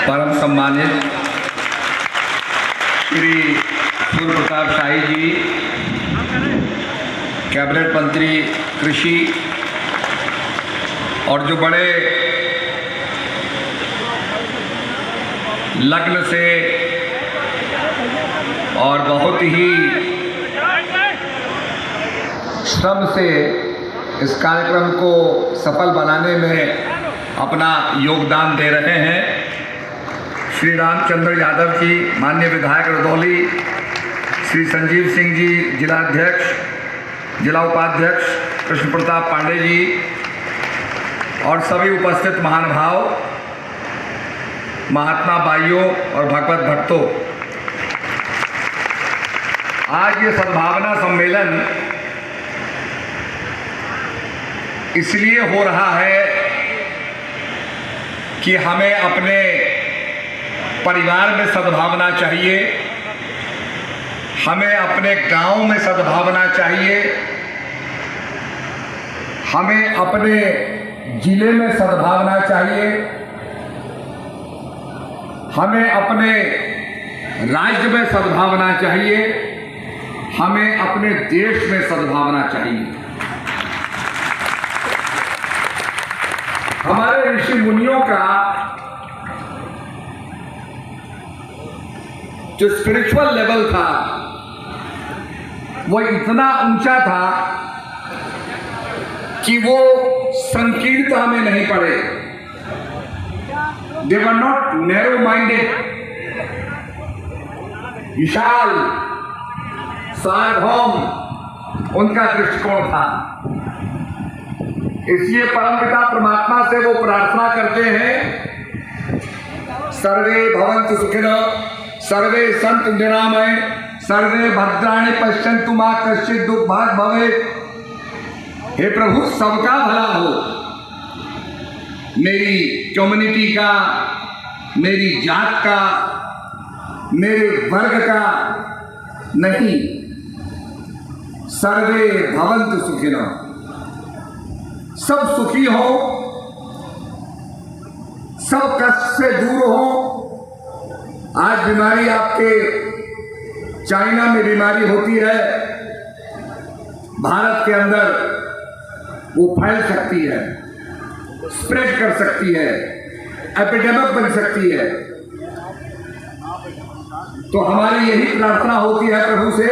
परम सम्मानित श्री सूर्य प्रताप शाही जी, कैबिनेट मंत्री कृषि, और जो बड़े लग्न से और बहुत ही श्रम से इस कार्यक्रम को सफल बनाने में अपना योगदान दे रहे हैं, श्री रामचंद्र यादव जी, माननीय विधायक रदौली, श्री संजीव सिंह जी, जिला अध्यक्ष, जिला उपाध्यक्ष कृष्ण प्रताप पांडे जी और सभी उपस्थित महानुभाव, महात्मा भाइयों और भगवत भक्तों, आज ये सद्भावना सम्मेलन इसलिए हो रहा है कि हमें अपने परिवार में सद्भावना चाहिए, हमें अपने गांव में सद्भावना चाहिए, हमें अपने जिले में सद्भावना चाहिए, हमें अपने राज्य में सद्भावना चाहिए, हमें अपने देश में सद्भावना चाहिए। हमारे ऋषि मुनियों का जो स्पिरिचुअल लेवल था वो इतना ऊंचा था कि वो संकीर्णता में नहीं पड़े। दे वर नॉट नैरो माइंडेड, विशाल सार्वभौम उनका दृष्टिकोण था। इसलिए परमपिता परमात्मा से वो प्रार्थना करते हैं, सर्वे भवन्तु सुखिनः, सर्वे सन्तु निरामय, सर्वे भद्राणि पश्यन्तु मा कश्चित् दुःखभाग् भवेत्। हे प्रभु, सबका भला हो, मेरी कम्युनिटी का, मेरी जात का, मेरे वर्ग का नहीं, सर्वे भवन्तु सुखिनः, सब सुखी हो, सब कष्ट से दूर हो। आज बीमारी आपके चाइना में बीमारी होती है, भारत के अंदर वो फैल सकती है, स्प्रेड कर सकती है, एपिडेमिक बन सकती है। तो हमारी यही प्रार्थना होती है प्रभु से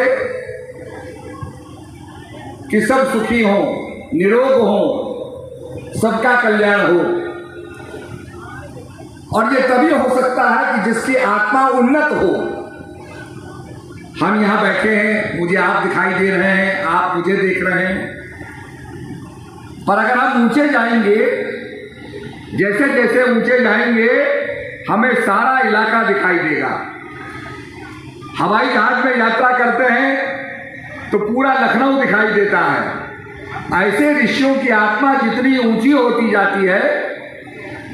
कि सब सुखी हो, निरोग हो, सबका कल्याण हो। और ये तभी हो सकता है कि जिसकी आत्मा उन्नत हो। हम यहां बैठे हैं, मुझे आप दिखाई दे रहे हैं, आप मुझे देख रहे हैं, पर अगर हम ऊंचे जाएंगे, जैसे जैसे ऊंचे जाएंगे, हमें सारा इलाका दिखाई देगा। हवाई जहाज में यात्रा करते हैं तो पूरा लखनऊ दिखाई देता है। ऐसे ऋषियों की आत्मा जितनी ऊंची होती जाती है,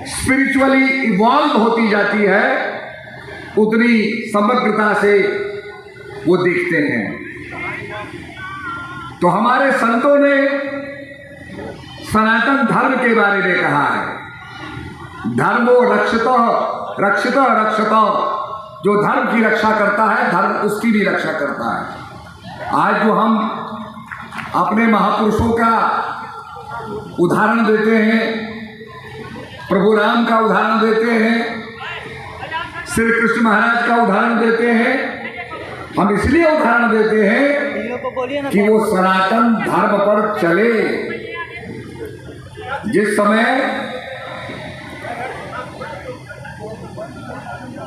स्पिरिचुअली इवॉल्व होती जाती है, उतनी समग्रता से वो देखते हैं। तो हमारे संतों ने सनातन धर्म के बारे में कहा है, धर्मो रक्षितः रक्षितः रक्षितः, जो धर्म की रक्षा करता है, धर्म उसकी भी रक्षा करता है। आज जो हम अपने महापुरुषों का उदाहरण देते हैं, प्रभु राम का उदाहरण देते हैं, श्री कृष्ण महाराज का उदाहरण देते हैं, हम इसलिए उदाहरण देते हैं कि वो सनातन धर्म पर चले। जिस समय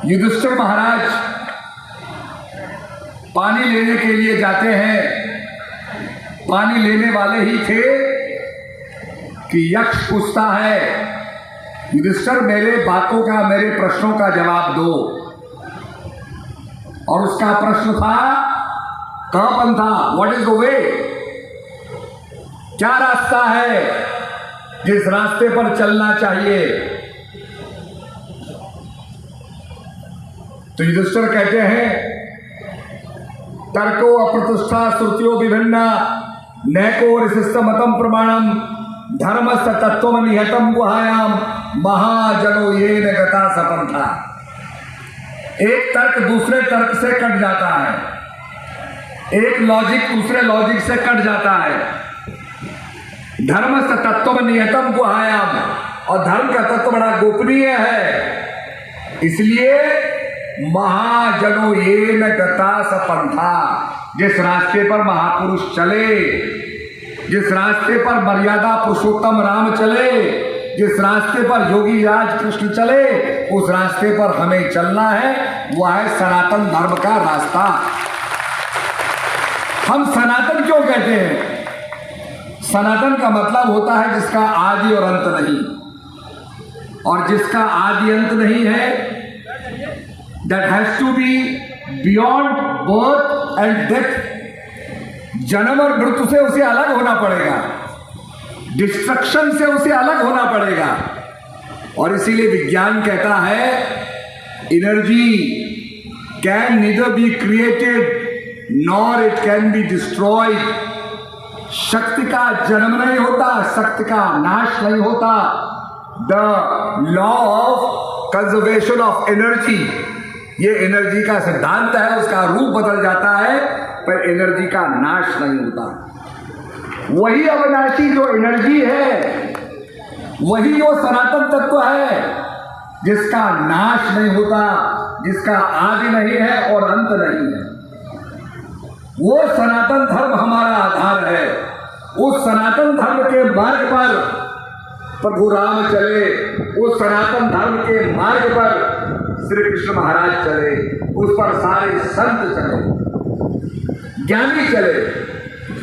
युधिष्ठिर महाराज पानी लेने के लिए जाते हैं, पानी लेने वाले ही थे कि यक्ष पूछता है, युधिष्ठिर मेरे बातों का, मेरे प्रश्नों का जवाब दो। और उसका प्रश्न था, कहां पंथा, व्हाट इज द वे, क्या रास्ता है जिस रास्ते पर चलना चाहिए। तो युधिष्ठिर कहते हैं, तर्को अप्रतिष्ठा श्रुतियों विभिन्ना नैको ऋषिस्त मतम प्रमाणम धर्मस्थ तत्व निहतम गुहायाम महाजनो ये गता सपंथा। एक तर्क दूसरे तर्क से कट जाता है, एक लॉजिक दूसरे लॉजिक से कट जाता है। धर्म से तत्व नियतम गुहायाम, और धर्म का तत्व बड़ा गोपनीय है। इसलिए महाजनो ये न गता सपंथा, जिस रास्ते पर महापुरुष चले, जिस रास्ते पर मर्यादा पुरुषोत्तम राम चले, जिस रास्ते पर योगी राज कृष्ण चले, उस रास्ते पर हमें चलना है। वह है सनातन धर्म का रास्ता। हम सनातन क्यों कहते हैं? सनातन का मतलब होता है जिसका आदि और अंत नहीं, और जिसका आदि अंत नहीं है, that has to be beyond birth and death. जन्म और मृत्यु से उसे अलग होना पड़ेगा, डिस्ट्रक्शन से उसे अलग होना पड़ेगा। और इसीलिए विज्ञान कहता है energy can neither be created nor it can be destroyed. शक्ति का जन्म नहीं होता, शक्ति का नाश नहीं होता। The law of conservation of energy, ये एनर्जी का सिद्धांत है। उसका रूप बदल जाता है पर एनर्जी का नाश नहीं होता। वही अविनाशी जो एनर्जी है, वही जो सनातन तत्व है, जिसका नाश नहीं होता, जिसका आदि नहीं है और अंत नहीं है। वो सनातन धर्म हमारा आधार है। उस सनातन धर्म के मार्ग पर प्रभु राम चले, उस सनातन धर्म के मार्ग पर श्री कृष्ण महाराज चले, उस पर सारे संत चले, ज्ञानी चले,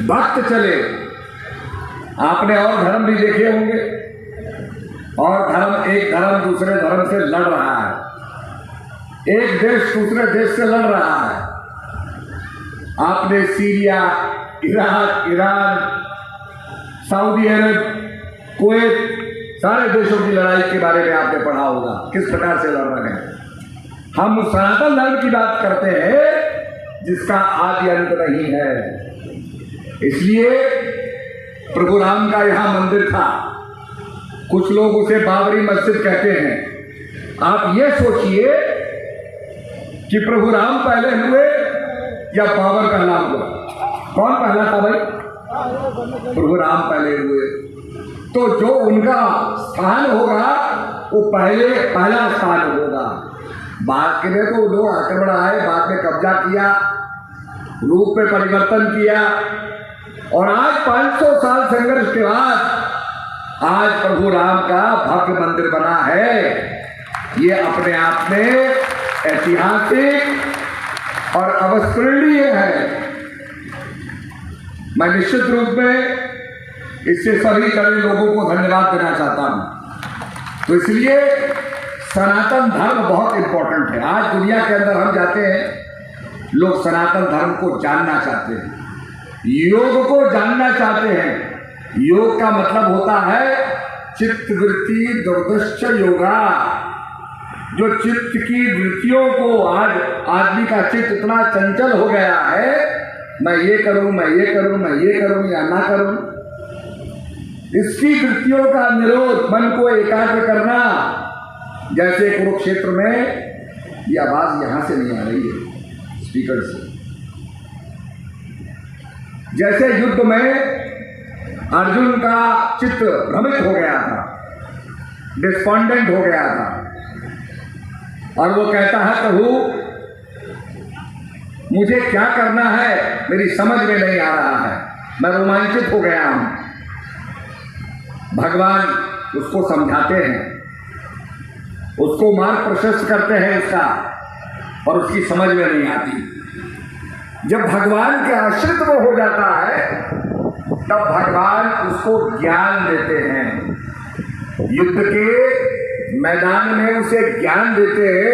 भक्त चले। आपने और धर्म भी देखे होंगे, और धर्म, एक धर्म दूसरे धर्म से लड़ रहा है, एक देश दूसरे देश से लड़ रहा है। आपने सीरिया, इराक, ईरान, सऊदी अरब, कुवैत, सारे देशों की लड़ाई के बारे में आपने पढ़ा होगा, किस प्रकार से लड़ रहे हैं। हम सनातन धर्म की बात करते हैं जिसका आदि अंत नहीं है। इसलिए प्रभु राम का यहां मंदिर था। कुछ लोग उसे बाबरी मस्जिद कहते हैं। आप ये सोचिए कि प्रभु राम पहले हुए या बाबर पहला हुआ? कौन पहला था भाई? प्रभु राम पहले हुए। तो जो उनका स्थान होगा वो पहला स्थान होगा। बाद में तो लोग आक्रमण आए, बाद में कब्जा किया, रूप में परिवर्तन किया, और आज 500 साल संघर्ष के बाद आज प्रभु राम का भव्य मंदिर बना है। ये अपने आप में ऐतिहासिक और अविस्मरणीय है। मैं निश्चित रूप में इससे सभी तरह लोगों को धन्यवाद देना चाहता हूं। तो इसलिए सनातन धर्म बहुत इंपॉर्टेंट है। आज दुनिया के अंदर हम जाते हैं, लोग सनातन धर्म को जानना चाहते हैं, योग को जानना चाहते हैं। योग का मतलब होता है चित्त वृत्ति दुर्दश्च योगा। जो चित्त की वृत्तियों को, आज आदमी का चित्त इतना चंचल हो गया है, मैं ये करूं, मैं ये करूं, मैं ये करूं या ना करूं, इसकी वृत्तियों का निरोध, मन को एकाग्र करना। जैसे कुरुक्षेत्र में, ये आवाज यहां से नहीं आ रही है स्पीकर से, जैसे युद्ध में अर्जुन का चित्त भ्रमित हो गया था, डिस्पॉन्डेंट हो गया था, और वो कहता है प्रभु मुझे क्या करना है मेरी समझ में नहीं आ रहा है, मैं रोमांचित हो गया हूं। भगवान उसको समझाते हैं, उसको मार्ग प्रशस्त करते हैं इसका, और उसकी समझ में नहीं आती। जब भगवान के आश्रित वो हो जाता है तब भगवान उसको ज्ञान देते हैं। युद्ध के मैदान में उसे ज्ञान देते हैं,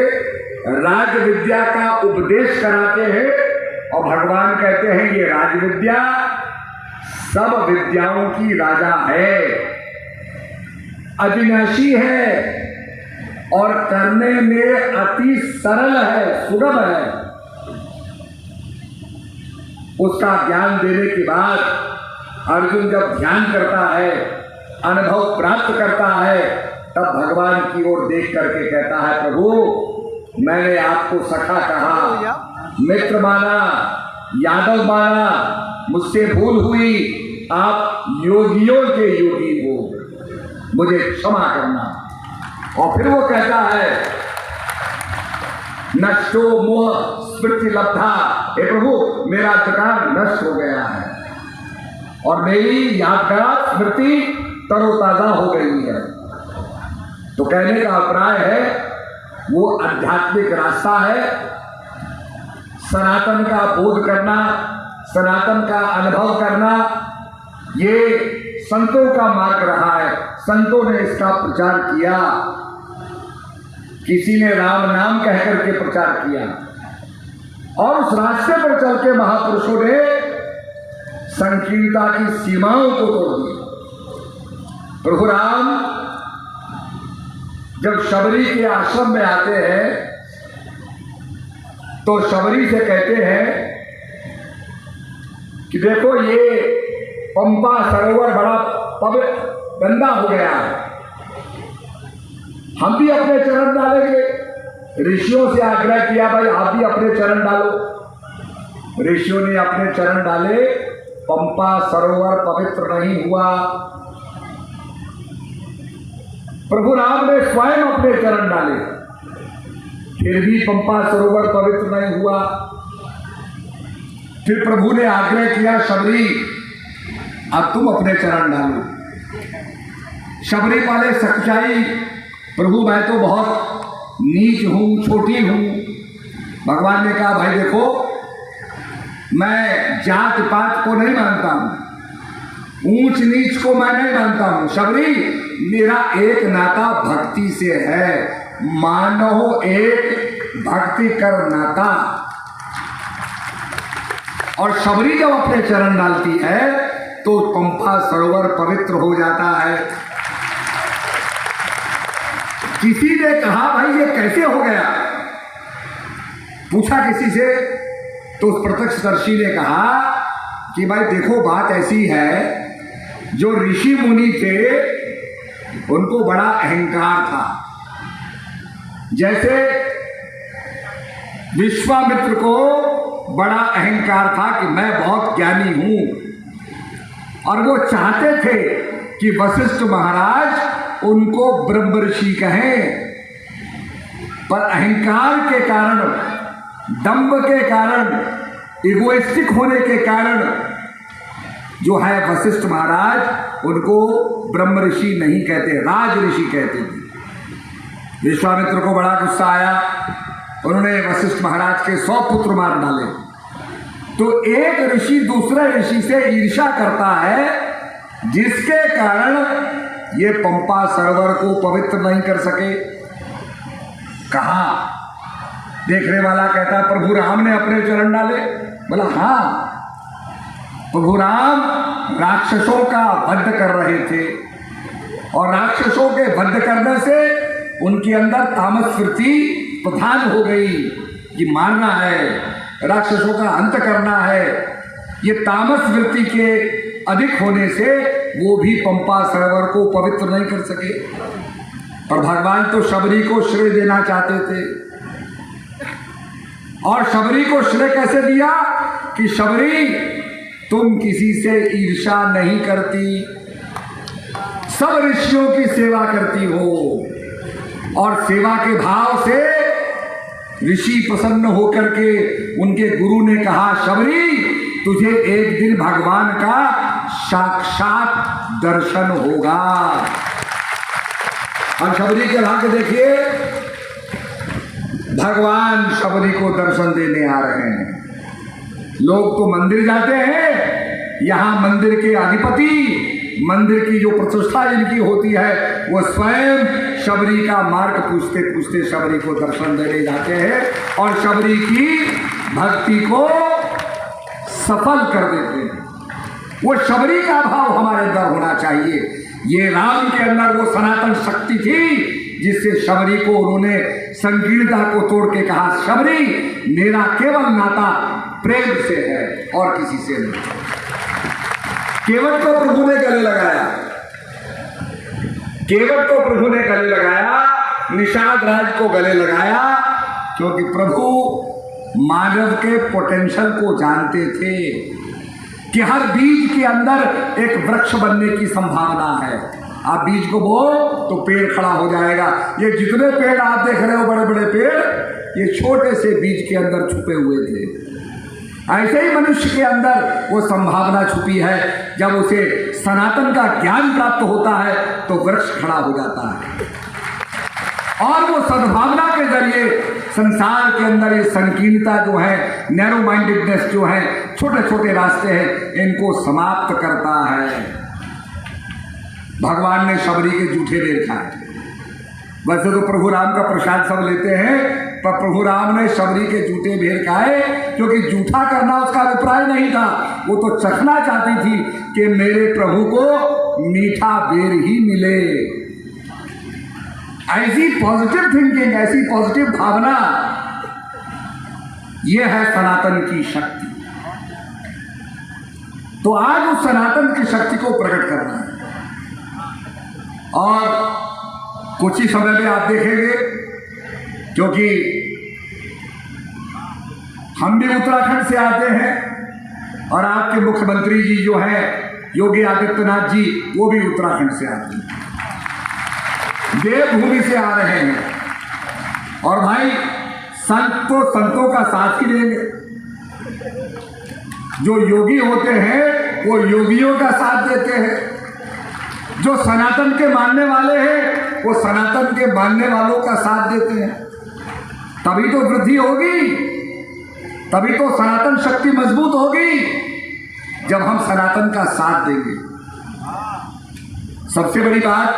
राज विद्या का उपदेश कराते हैं, और भगवान कहते हैं ये राज विद्या सब विद्याओं की राजा है, अविनाशी है और करने में अति सरल है, सुगम है। उसका ज्ञान देने के बाद अर्जुन जब ध्यान करता है, अनुभव प्राप्त करता है, तब भगवान की ओर देख करके कहता है प्रभु मैंने आपको सखा कहा, मित्र माना, यादव माना, मुझसे भूल हुई, आप योगियों के योगी हो, मुझे क्षमा करना। और फिर वो कहता है, नष्टो मोह स्मृति लब्धा, हे प्रभु मेरा अंधकार नष्ट हो गया है और मेरी यादगार स्मृति तरोताजा हो गई है। तो कहने का अभिप्राय है वो आध्यात्मिक रास्ता है, सनातन का बोध करना, सनातन का अनुभव करना, ये संतों का मार्ग रहा है। संतों ने इसका प्रचार किया, किसी ने राम नाम कहकर के प्रचार किया और उस रास्ते पर चल के महापुरुषों ने संकीर्णता की सीमाओं को तोड़ दिया। प्रभु राम जब शबरी के आश्रम में आते हैं तो शबरी से कहते हैं कि देखो ये पंपा सरोवर बड़ा पवित्र गंदा हो गया है, हम भी अपने चरण डालेंगे। ऋषियों से आग्रह किया, भाई आप भी अपने चरण डालो। ऋषियों ने अपने चरण डाले, पंपा सरोवर पवित्र नहीं हुआ। प्रभु राम ने स्वयं अपने चरण डाले, फिर भी पंपा सरोवर पवित्र नहीं हुआ। फिर प्रभु ने आग्रह किया, शबरी अब तुम अपने चरण डालो। शबरी वाले सच्चाई, प्रभु मैं तो बहुत नीच हूं, छोटी हूं। भगवान ने कहा, भाई देखो मैं जात पात को नहीं मानता हूं, ऊंच नीच को मैं नहीं मानता हूं। शबरी मेरा एक नाता भक्ति से है, मानो एक भक्ति कर नाता। और शबरी जब अपने चरण डालती है तो पंपा सरोवर पवित्र हो जाता है। किसी ने कहा, भाई ये कैसे हो गया? पूछा किसी से तो उस प्रत्यक्षदर्शी ने कहा कि भाई देखो बात ऐसी है, जो ऋषि मुनि थे उनको बड़ा अहंकार था। जैसे विश्वामित्र को बड़ा अहंकार था कि मैं बहुत ज्ञानी हूं, और वो चाहते थे कि वशिष्ठ महाराज उनको ब्रह्म ऋषि कहें, पर अहंकार के कारण, दंभ के कारण, इगोइस्टिक होने के कारण जो है वशिष्ठ महाराज उनको ब्रह्म ऋषि नहीं कहते, राज ऋषि कहते थे। विश्वामित्र को बड़ा गुस्सा आया, उन्होंने वशिष्ठ महाराज के 100 पुत्र मार डाले। तो एक ऋषि दूसरे ऋषि से ईर्ष्या करता है, जिसके कारण ये पंपा सरोवर को पवित्र नहीं कर सके। कहा देखने वाला कहता, प्रभु राम ने अपने चरण डाले। बोला हाँ, प्रभु राम राक्षसों का वध कर रहे थे, और राक्षसों के वध करने से उनके अंदर तामस वृत्ति प्रधान हो गई कि मारना है, राक्षसों का अंत करना है। ये तामस वृत्ति के अधिक होने से वो भी पंपा सरोवर को पवित्र नहीं कर सके। और भगवान तो शबरी को श्रेय देना चाहते थे, और शबरी को श्रेय कैसे दिया कि शबरी तुम किसी से ईर्ष्या नहीं करती, सब ऋषियों की सेवा करती हो, और सेवा के भाव से ऋषि प्रसन्न होकर के उनके गुरु ने कहा, शबरी तुझे एक दिन भगवान का साक्षात दर्शन होगा। और शबरी के भाग्य देखिए, भगवान शबरी को दर्शन देने आ रहे हैं। लोग तो मंदिर जाते हैं, यहाँ मंदिर के अधिपति, मंदिर की जो प्रतिष्ठा जिनकी होती है, वो स्वयं शबरी का मार्ग पूछते पूछते शबरी को दर्शन देने जाते हैं और शबरी की भक्ति को सफल कर देते हैं। वो शबरी का भाव हमारे अंदर होना चाहिए। ये राम के अंदर वो सनातन शक्ति थी जिससे शबरी को उन्होंने संकीर्णता को तोड़ के कहा, शबरी मेरा केवल नाता प्रेम से है और किसी से नहीं। केवट को प्रभु ने गले लगाया, केवट को प्रभु ने गले लगाया, निषाद राज को गले लगाया, क्योंकि प्रभु मानव के पोटेंशियल को जानते थे कि हर बीज के अंदर एक वृक्ष बनने की संभावना है। आप बीज को बो तो पेड़ खड़ा हो जाएगा। ये जितने पेड़ आप देख रहे हो बड़े बड़े पेड़, ये छोटे से बीज के अंदर छुपे हुए थे। ऐसे ही मनुष्य के अंदर वो संभावना छुपी है। जब उसे सनातन का ज्ञान प्राप्त होता है तो वृक्ष खड़ा हो जाता है और वो सद्भावना के जरिए संसार के अंदर ये संकीर्णता जो है, नैरो माइंडेडनेस जो है, छोटे छोटे रास्ते हैं, इनको समाप्त करता है। भगवान ने शबरी के जूठे बेर खाए। वैसे तो प्रभु राम का प्रसाद सब लेते हैं, पर प्रभु राम ने शबरी के जूठे बेर खाए क्योंकि जूठा करना उसका अभिप्राय नहीं था। वो तो चखना चाहती थी कि मेरे प्रभु को मीठा बेर ही मिले। ऐसी पॉजिटिव थिंकिंग, ऐसी पॉजिटिव भावना, यह है सनातन की शक्ति। तो आज उस सनातन की शक्ति को प्रकट करना है। और कुछ ही समय में आप देखेंगे, क्योंकि हम भी उत्तराखंड से आते हैं और आपके मुख्यमंत्री जी जो हैं योगी आदित्यनाथ जी, वो भी उत्तराखंड से आते हैं, देवभूमि से आ रहे हैं। और भाई संत तो संतों का साथ ही लेंगे। जो योगी होते हैं वो योगियों का साथ देते हैं। जो सनातन के मानने वाले हैं वो सनातन के मानने वालों का साथ देते हैं। तभी तो वृद्धि होगी, तभी तो सनातन शक्ति मजबूत होगी, जब हम सनातन का साथ देंगे। सबसे बड़ी बात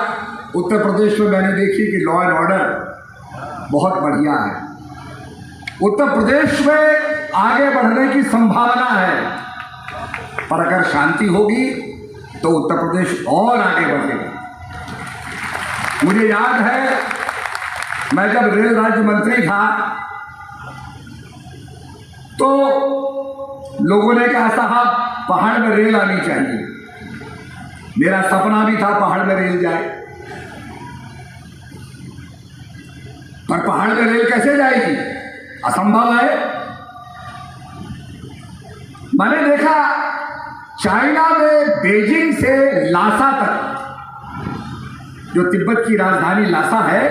उत्तर प्रदेश में मैंने देखी कि लॉ एंड ऑर्डर बहुत बढ़िया है। उत्तर प्रदेश में आगे बढ़ने की संभावना है, पर अगर शांति होगी तो उत्तर प्रदेश और आगे बढ़ेगा। मुझे याद है, मैं जब रेल राज्य मंत्री था तो लोगों ने कहा साहब पहाड़ में रेल आनी चाहिए। मेरा सपना भी था पहाड़ में रेल जाए, पर पहाड़ में रेल कैसे जाएगी, असंभव है। मैंने देखा चाइना में बेजिंग से लासा तक, जो तिब्बत की राजधानी लासा है,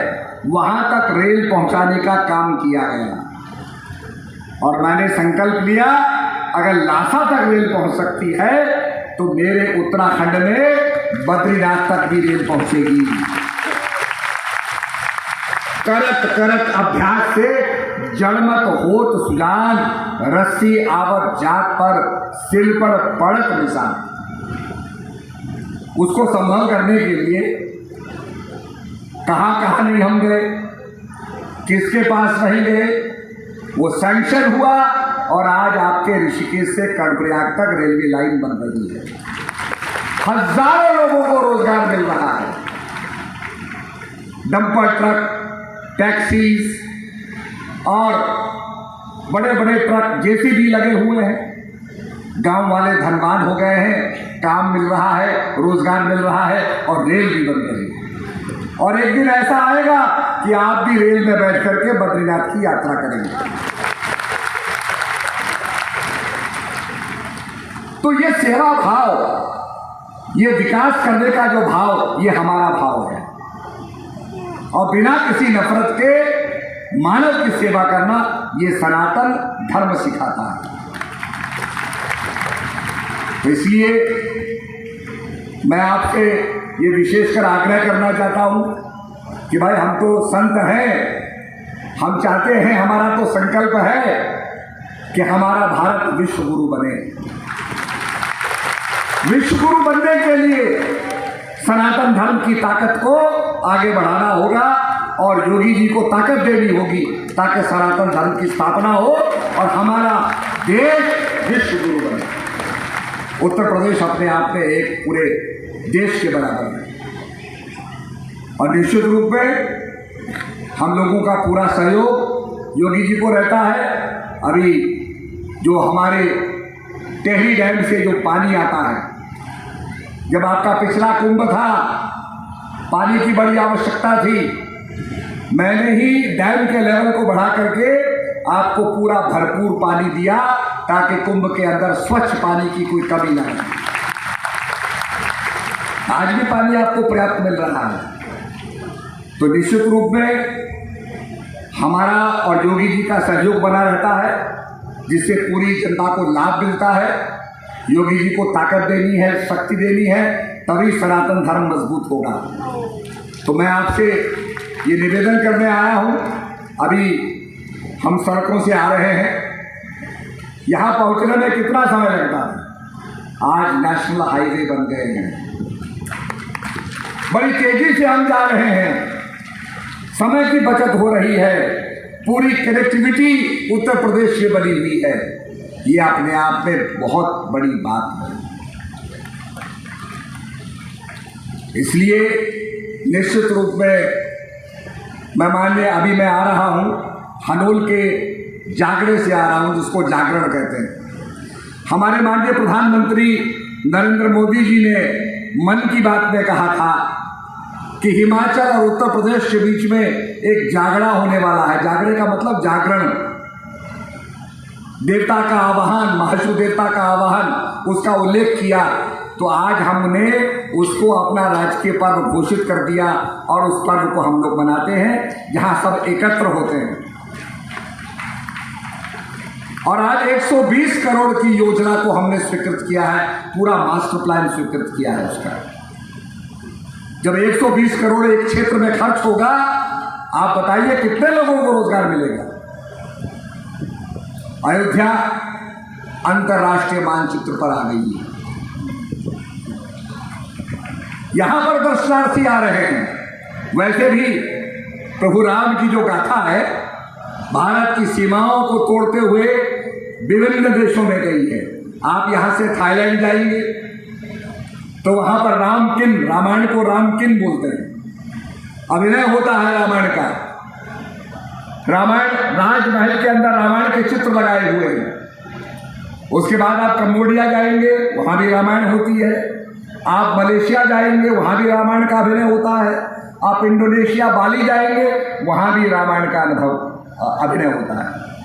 वहां तक रेल पहुंचाने का काम किया गया। और मैंने संकल्प लिया अगर लासा तक रेल पहुंच सकती है तो मेरे उत्तराखंड में बद्रीनाथ तक भी रेल पहुंचेगी। करत करत अभ्यास से जड़मत होत सुजान, रस्सी आवत जात पर सिलपड़ पड़त निशान। उसको संभल करने के लिए कहां कहां नहीं हम गए, किसके पास नहीं गए, वो सैंक्शन हुआ और आज आपके ऋषिकेश से कर्णप्रयाग तक रेलवे लाइन बन रही है। हजारों लोगों को रोजगार मिल रहा है। डंपर ट्रक, टैक्सीज और बड़े बड़े ट्रक जेसीबी लगे हुए हैं। गांव वाले धनवान हो गए हैं, काम मिल रहा है, रोजगार मिल रहा है और रेल भी बन रही है। और एक दिन ऐसा आएगा कि आप भी रेल में बैठ करके बद्रीनाथ की यात्रा करेंगे। तो ये सेवा भाव, ये विकास करने का जो भाव, ये हमारा भाव है। और बिना किसी नफरत के मानव की सेवा करना, ये सनातन धर्म सिखाता है। तो इसलिए मैं आपसे ये विशेषकर आग्रह करना चाहता हूं कि भाई हम तो संत हैं, हम चाहते हैं, हमारा तो संकल्प है कि हमारा भारत विश्व गुरु बने। विश्व गुरु बनने के लिए सनातन धर्म की ताकत को आगे बढ़ाना होगा और योगी जी को ताकत देनी होगी ताकि सनातन धर्म की स्थापना हो और हमारा देश विश्व गुरु बने। उत्तर प्रदेश अपने आप में एक पूरे देश के बराबर है और निश्चित रूप में हम लोगों का पूरा सहयोग योगी जी को रहता है। अभी जो हमारे टेहरी डैम से जो पानी आता है, जब आपका पिछला कुंभ था, पानी की बड़ी आवश्यकता थी, मैंने ही डैम के लेवल को बढ़ा करके आपको पूरा भरपूर पानी दिया ताकि कुंभ के अंदर स्वच्छ पानी की कोई कमी ना हो। आज भी पानी आपको पर्याप्त मिल रहा है। तो निश्चित रूप में हमारा और योगी जी का सहयोग बना रहता है, जिससे पूरी जनता को लाभ मिलता है। योगी जी को ताकत देनी है, शक्ति देनी है, तभी सनातन धर्म मजबूत होगा। तो मैं आपसे ये निवेदन करने आया हूँ। अभी हम सड़कों से आ रहे हैं, यहाँ पहुँचने में कितना समय लगता है। आज नेशनल हाईवे बन गए हैं, बड़ी तेजी से हम जा रहे हैं, समय की बचत हो रही है, पूरी कनेक्टिविटी उत्तर प्रदेश से बनी हुई है। ये अपने आप में बहुत बड़ी बात है। इसलिए निश्चित रूप में मैं माननीय अभी मैं आ रहा हूँ हनोल के जागरण से आ रहा हूँ, जिसको जागरण कहते हैं। हमारे माननीय प्रधानमंत्री नरेंद्र मोदी जी ने मन की बात में कहा था कि हिमाचल और उत्तर प्रदेश के बीच में एक जागरण होने वाला है। जागरण का मतलब जागरण, देवता का आवाहन, महाशिव देवता का आवाहन, उसका उल्लेख किया। तो आज हमने उसको अपना राजकीय पर्व घोषित कर दिया और उस पर्व को हम लोग मनाते हैं, जहां सब एकत्र होते हैं। और आज 120 करोड़ की योजना को हमने स्वीकृत किया है, पूरा मास्टर प्लान स्वीकृत किया है उसका। जब 120 करोड़ एक क्षेत्र में खर्च होगा, आप बताइए कितने लोगों को रोजगार मिलेगा। अयोध्या अंतर्राष्ट्रीय मानचित्र पर आ गई है। यहां पर दर्शनार्थी आ रहे हैं। वैसे भी प्रभु राम की जो गाथा है, भारत की सीमाओं को तोड़ते हुए विभिन्न देशों में गई है। आप यहां से थाईलैंड जाएंगे तो वहां पर रामकिन, रामायण को रामकिन बोलते हैं, अभिनय होता है रामायण का। रामायण राजमहल के अंदर रामायण के चित्र लगाए हुए हैं। उसके बाद आप कंबोडिया जाएंगे, वहां भी रामायण होती है। आप मलेशिया जाएंगे, वहां भी रामायण का अभिनय होता है। आप इंडोनेशिया, बाली जाएंगे, वहां भी रामायण का अभिनय होता है।